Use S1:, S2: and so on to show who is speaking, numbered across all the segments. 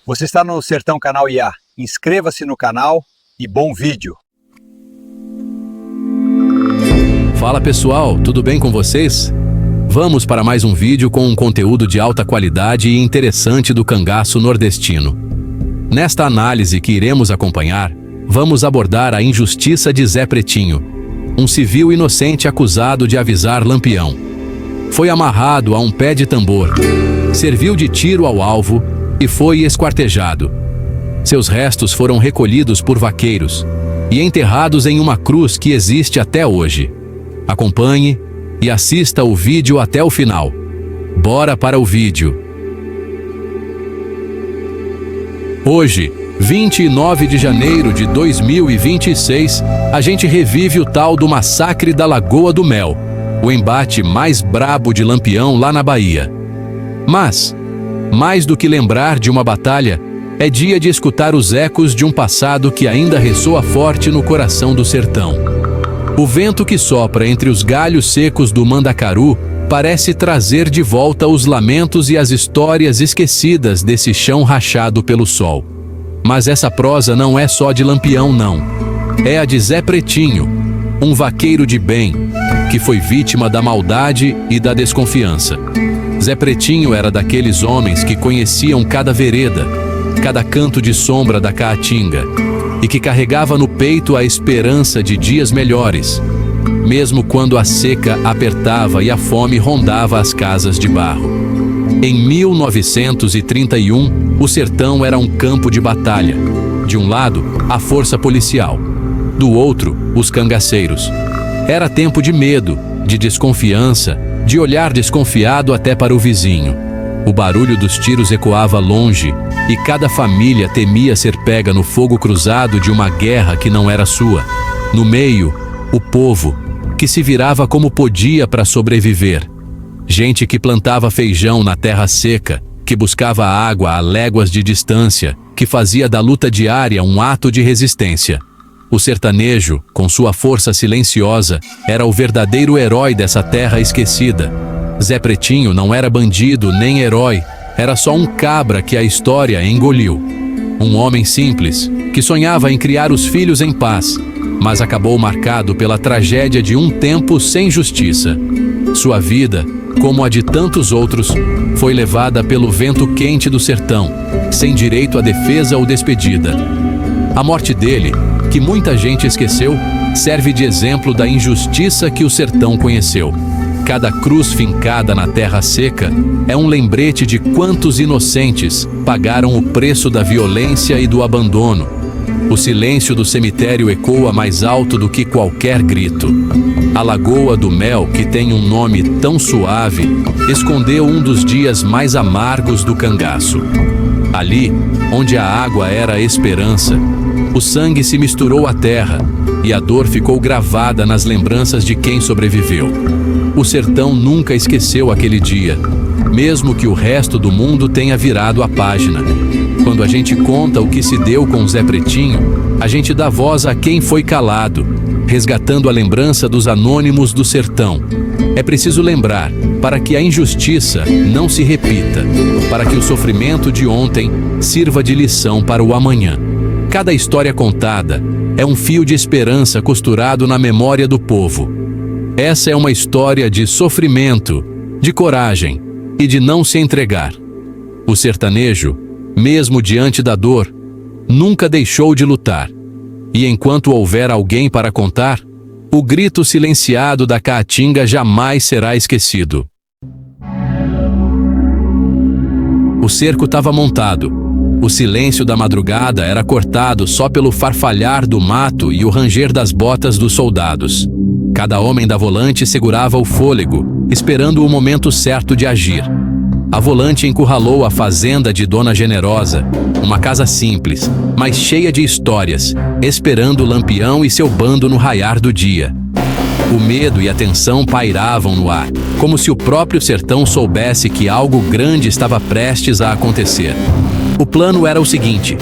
S1: Você está no Sertão Canal IA. Inscreva-se no canal e bom vídeo.
S2: Fala pessoal, tudo bem com vocês? Vamos para mais um vídeo com um conteúdo de alta qualidade e interessante do cangaço nordestino. Nesta análise que iremos acompanhar, vamos abordar a injustiça de Zé Pretinho, um civil inocente acusado de avisar Lampião. Foi amarrado a um pé de tambor, serviu de tiro ao alvo e foi esquartejado. Seus restos foram recolhidos por vaqueiros e enterrados em uma cruz que existe até hoje. Acompanhe e assista o vídeo até o final. Bora para o vídeo. Hoje, 29 de janeiro de 2026, a gente revive o tal do massacre da Lagoa do Mel, o embate mais brabo de Lampião lá na Bahia. Mas, mais do que lembrar de uma batalha, é dia de escutar os ecos de um passado que ainda ressoa forte no coração do sertão. O vento que sopra entre os galhos secos do Mandacaru parece trazer de volta os lamentos e as histórias esquecidas desse chão rachado pelo sol. Mas essa prosa não é só de Lampião, não. É a de Zé Pretinho, um vaqueiro de bem, que foi vítima da maldade e da desconfiança. Zé Pretinho era daqueles homens que conheciam cada vereda, cada canto de sombra da Caatinga, e que carregava no peito a esperança de dias melhores, mesmo quando a seca apertava e a fome rondava as casas de barro. Em 1931, o sertão era um campo de batalha. De um lado, a força policial. Do outro, os cangaceiros. Era tempo de medo, de desconfiança, de olhar desconfiado até para o vizinho. O barulho dos tiros ecoava longe e cada família temia ser pega no fogo cruzado de uma guerra que não era sua. No meio, o povo, que se virava como podia para sobreviver. Gente que plantava feijão na terra seca, que buscava água a léguas de distância, que fazia da luta diária um ato de resistência. O sertanejo, com sua força silenciosa, era o verdadeiro herói dessa terra esquecida. Zé Pretinho não era bandido nem herói, era só um cabra que a história engoliu. Um homem simples, que sonhava em criar os filhos em paz, mas acabou marcado pela tragédia de um tempo sem justiça. Sua vida, como a de tantos outros, foi levada pelo vento quente do sertão, sem direito à defesa ou despedida. A morte dele, que muita gente esqueceu, serve de exemplo da injustiça que o sertão conheceu. Cada cruz fincada na terra seca é um lembrete de quantos inocentes pagaram o preço da violência e do abandono. O silêncio do cemitério ecoa mais alto do que qualquer grito. A Lagoa do Mel, que tem um nome tão suave, escondeu um dos dias mais amargos do cangaço. Ali, onde a água era a esperança, o sangue se misturou à terra e a dor ficou gravada nas lembranças de quem sobreviveu. O sertão nunca esqueceu aquele dia, mesmo que o resto do mundo tenha virado a página. Quando a gente conta o que se deu com Zé Pretinho, a gente dá voz a quem foi calado, resgatando a lembrança dos anônimos do sertão. É preciso lembrar, para que a injustiça não se repita, para que o sofrimento de ontem sirva de lição para o amanhã. Cada história contada é um fio de esperança costurado na memória do povo. Essa é uma história de sofrimento, de coragem e de não se entregar. O sertanejo, mesmo diante da dor, nunca deixou de lutar. E enquanto houver alguém para contar, o grito silenciado da Caatinga jamais será esquecido. O cerco estava montado. O silêncio da madrugada era cortado só pelo farfalhar do mato e o ranger das botas dos soldados. Cada homem da volante segurava o fôlego, esperando o momento certo de agir. A volante encurralou a fazenda de Dona Generosa, uma casa simples, mas cheia de histórias, esperando Lampião e seu bando no raiar do dia. O medo e a tensão pairavam no ar, como se o próprio sertão soubesse que algo grande estava prestes a acontecer. O plano era o seguinte: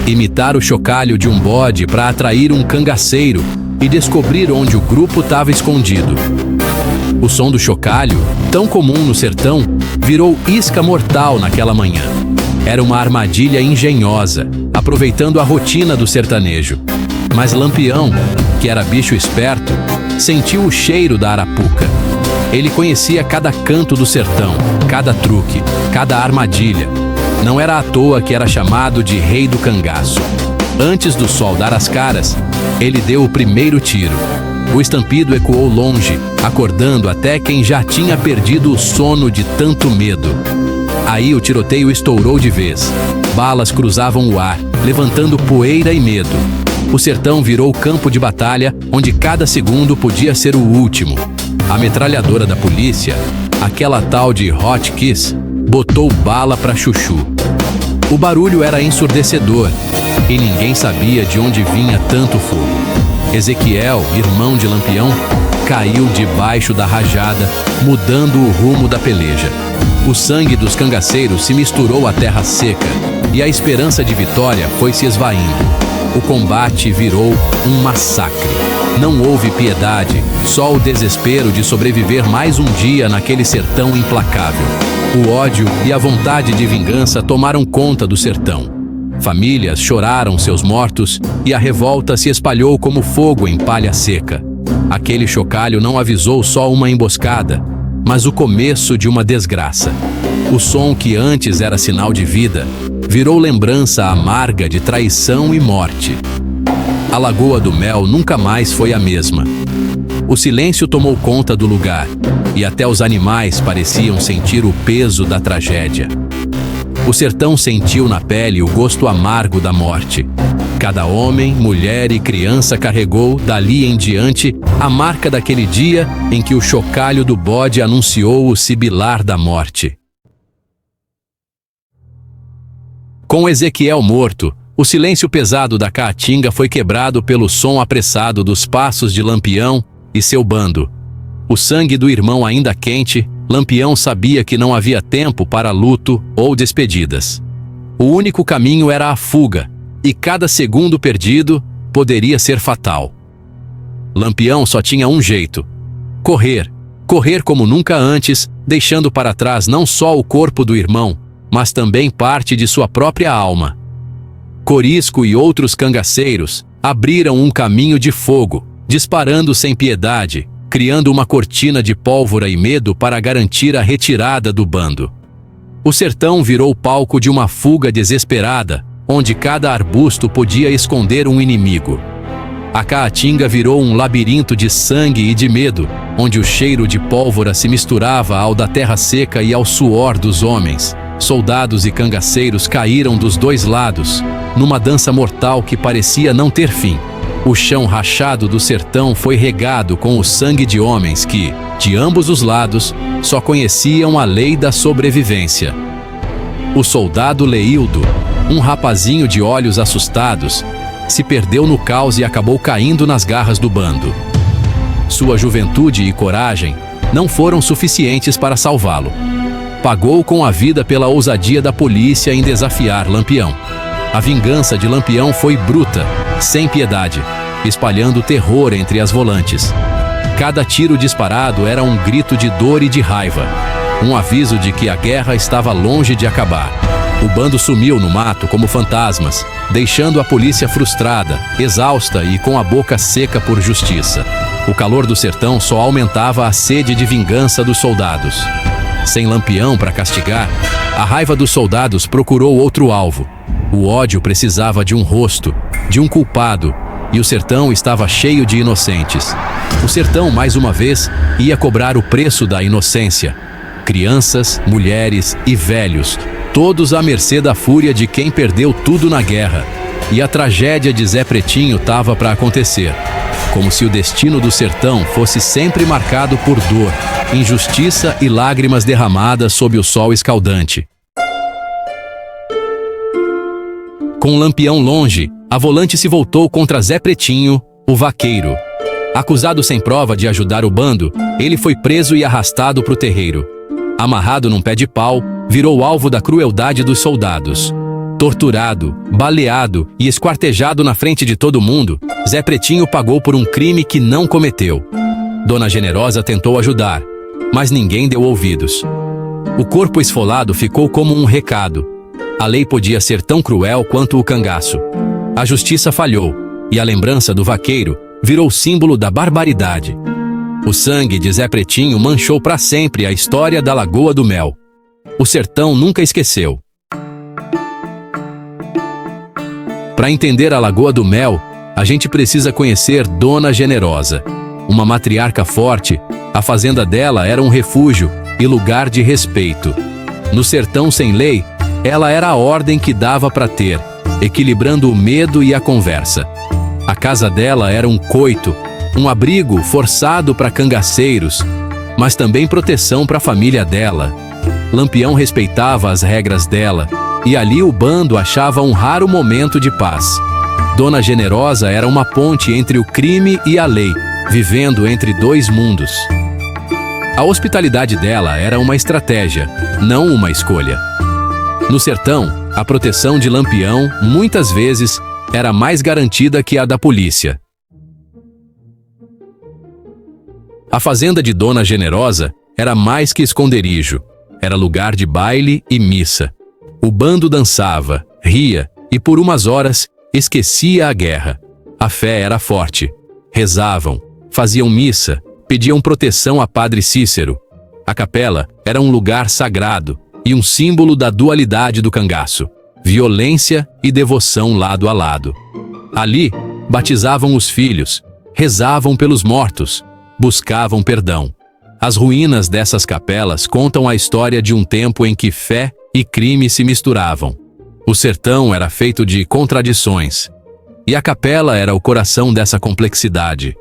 S2: imitar o chocalho de um bode para atrair um cangaceiro e descobrir onde o grupo estava escondido. O som do chocalho, tão comum no sertão, virou isca mortal naquela manhã. Era uma armadilha engenhosa, aproveitando a rotina do sertanejo. Mas Lampião, que era bicho esperto, sentiu o cheiro da arapuca. Ele conhecia cada canto do sertão, cada truque, cada armadilha. Não era à toa que era chamado de Rei do Cangaço. Antes do sol dar as caras, ele deu o primeiro tiro. O estampido ecoou longe, acordando até quem já tinha perdido o sono de tanto medo. Aí o tiroteio estourou de vez. Balas cruzavam o ar, levantando poeira e medo. O sertão virou campo de batalha, onde cada segundo podia ser o último. A metralhadora da polícia, aquela tal de Hot Kiss, botou bala pra chuchu. O barulho era ensurdecedor, e ninguém sabia de onde vinha tanto fogo. Ezequiel, irmão de Lampião, caiu debaixo da rajada, mudando o rumo da peleja. O sangue dos cangaceiros se misturou à terra seca, e a esperança de vitória foi se esvaindo. O combate virou um massacre. Não houve piedade, só o desespero de sobreviver mais um dia naquele sertão implacável. O ódio e a vontade de vingança tomaram conta do sertão. Famílias choraram seus mortos e a revolta se espalhou como fogo em palha seca. Aquele chocalho não avisou só uma emboscada, mas o começo de uma desgraça. O som que antes era sinal de vida, virou lembrança amarga de traição e morte. A Lagoa do Mel nunca mais foi a mesma. O silêncio tomou conta do lugar, e até os animais pareciam sentir o peso da tragédia. O sertão sentiu na pele o gosto amargo da morte. Cada homem, mulher e criança carregou, dali em diante, a marca daquele dia em que o chocalho do bode anunciou o sibilar da morte. Com Ezequiel morto, o silêncio pesado da caatinga foi quebrado pelo som apressado dos passos de Lampião e seu bando. O sangue do irmão ainda quente, Lampião sabia que não havia tempo para luto ou despedidas. O único caminho era a fuga, e cada segundo perdido poderia ser fatal. Lampião só tinha um jeito: correr. Correr como nunca antes, deixando para trás não só o corpo do irmão, mas também parte de sua própria alma. Corisco e outros cangaceiros abriram um caminho de fogo, disparando sem piedade, criando uma cortina de pólvora e medo para garantir a retirada do bando. O sertão virou palco de uma fuga desesperada, onde cada arbusto podia esconder um inimigo. A caatinga virou um labirinto de sangue e de medo, onde o cheiro de pólvora se misturava ao da terra seca e ao suor dos homens. Soldados e cangaceiros caíram dos dois lados, numa dança mortal que parecia não ter fim. O chão rachado do sertão foi regado com o sangue de homens que, de ambos os lados, só conheciam a lei da sobrevivência. O soldado Leildo, um rapazinho de olhos assustados, se perdeu no caos e acabou caindo nas garras do bando. Sua juventude e coragem não foram suficientes para salvá-lo. Pagou com a vida pela ousadia da polícia em desafiar Lampião. A vingança de Lampião foi bruta, sem piedade, espalhando terror entre as volantes. Cada tiro disparado era um grito de dor e de raiva, um aviso de que a guerra estava longe de acabar. O bando sumiu no mato como fantasmas, deixando a polícia frustrada, exausta e com a boca seca por justiça. O calor do sertão só aumentava a sede de vingança dos soldados. Sem Lampião para castigar, a raiva dos soldados procurou outro alvo. O ódio precisava de um rosto, de um culpado, e o sertão estava cheio de inocentes. O sertão, mais uma vez, ia cobrar o preço da inocência. Crianças, mulheres e velhos, todos à mercê da fúria de quem perdeu tudo na guerra. E a tragédia de Zé Pretinho estava para acontecer. Como se o destino do sertão fosse sempre marcado por dor, injustiça e lágrimas derramadas sob o sol escaldante. Com Lampião longe, a volante se voltou contra Zé Pretinho, o vaqueiro. Acusado sem prova de ajudar o bando, ele foi preso e arrastado para o terreiro. Amarrado num pé de pau, virou alvo da crueldade dos soldados. Torturado, baleado e esquartejado na frente de todo mundo, Zé Pretinho pagou por um crime que não cometeu. Dona Generosa tentou ajudar, mas ninguém deu ouvidos. O corpo esfolado ficou como um recado. A lei podia ser tão cruel quanto o cangaço. A justiça falhou, e a lembrança do vaqueiro virou símbolo da barbaridade. O sangue de Zé Pretinho manchou para sempre a história da Lagoa do Mel. O sertão nunca esqueceu. Para entender a Lagoa do Mel, a gente precisa conhecer Dona Generosa. Uma matriarca forte, a fazenda dela era um refúgio e lugar de respeito. No sertão sem lei, ela era a ordem que dava para ter, equilibrando o medo e a conversa. A casa dela era um coito, um abrigo forçado para cangaceiros, mas também proteção para a família dela. Lampião respeitava as regras dela, e ali o bando achava um raro momento de paz. Dona Generosa era uma ponte entre o crime e a lei, vivendo entre dois mundos. A hospitalidade dela era uma estratégia, não uma escolha. No sertão, a proteção de Lampião, muitas vezes, era mais garantida que a da polícia. A fazenda de Dona Generosa era mais que esconderijo. Era lugar de baile e missa. O bando dançava, ria e, por umas horas, esquecia a guerra. A fé era forte. Rezavam, faziam missa, pediam proteção a Padre Cícero. A capela era um lugar sagrado e um símbolo da dualidade do cangaço: violência e devoção lado a lado. Ali, batizavam os filhos, rezavam pelos mortos, buscavam perdão. As ruínas dessas capelas contam a história de um tempo em que fé e crime se misturavam. O sertão era feito de contradições, e a capela era o coração dessa complexidade.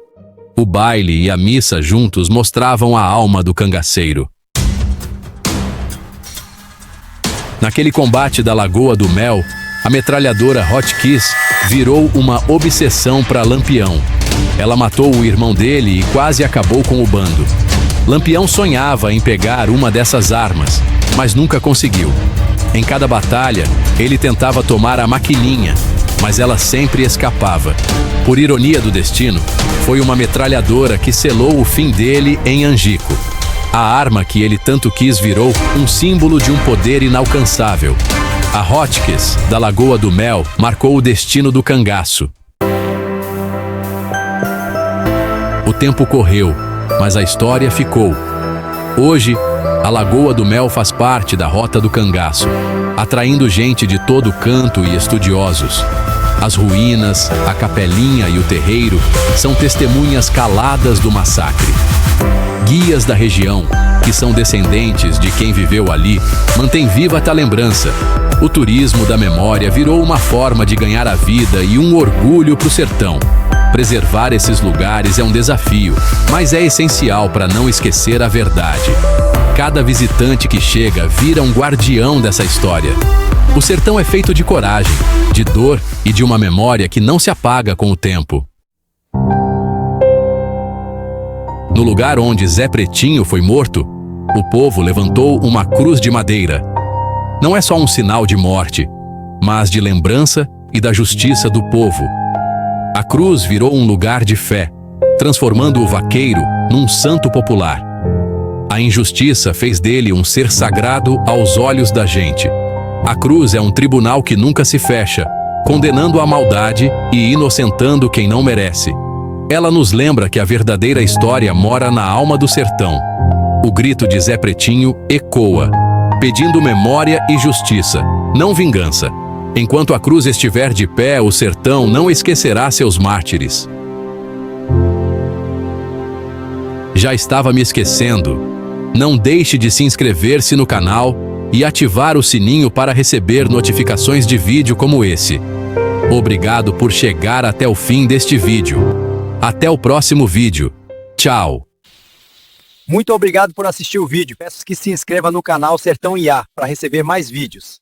S2: O baile e a missa juntos mostravam a alma do cangaceiro. Naquele combate da Lagoa do Mel, a metralhadora Hotchkiss virou uma obsessão para Lampião. Ela matou o irmão dele e quase acabou com o bando. Lampião sonhava em pegar uma dessas armas, mas nunca conseguiu. Em cada batalha, ele tentava tomar a maquininha, mas ela sempre escapava. Por ironia do destino, foi uma metralhadora que selou o fim dele em Angico. A arma que ele tanto quis virou um símbolo de um poder inalcançável. A Hotchkiss, da Lagoa do Mel, marcou o destino do cangaço. O tempo correu, mas a história ficou. Hoje, a Lagoa do Mel faz parte da Rota do Cangaço, atraindo gente de todo canto e estudiosos. As ruínas, a capelinha e o terreiro são testemunhas caladas do massacre. Guias da região, que são descendentes de quem viveu ali, mantêm viva a lembrança. O turismo da memória virou uma forma de ganhar a vida e um orgulho para o sertão. Preservar esses lugares é um desafio, mas é essencial para não esquecer a verdade. Cada visitante que chega vira um guardião dessa história. O sertão é feito de coragem, de dor e de uma memória que não se apaga com o tempo. No lugar onde Zé Pretinho foi morto, o povo levantou uma cruz de madeira. Não é só um sinal de morte, mas de lembrança e da justiça do povo. A cruz virou um lugar de fé, transformando o vaqueiro num santo popular. A injustiça fez dele um ser sagrado aos olhos da gente. A cruz é um tribunal que nunca se fecha, condenando a maldade e inocentando quem não merece. Ela nos lembra que a verdadeira história mora na alma do sertão. O grito de Zé Pretinho ecoa, pedindo memória e justiça, não vingança. Enquanto a cruz estiver de pé, o sertão não esquecerá seus mártires. Já estava me esquecendo. Não deixe de se inscrever-se no canal e ativar o sininho para receber notificações de vídeo como esse. Obrigado por chegar até o fim deste vídeo. Até o próximo vídeo. Tchau!
S1: Muito obrigado por assistir o vídeo. Peço que se inscreva no canal Sertão IA para receber mais vídeos.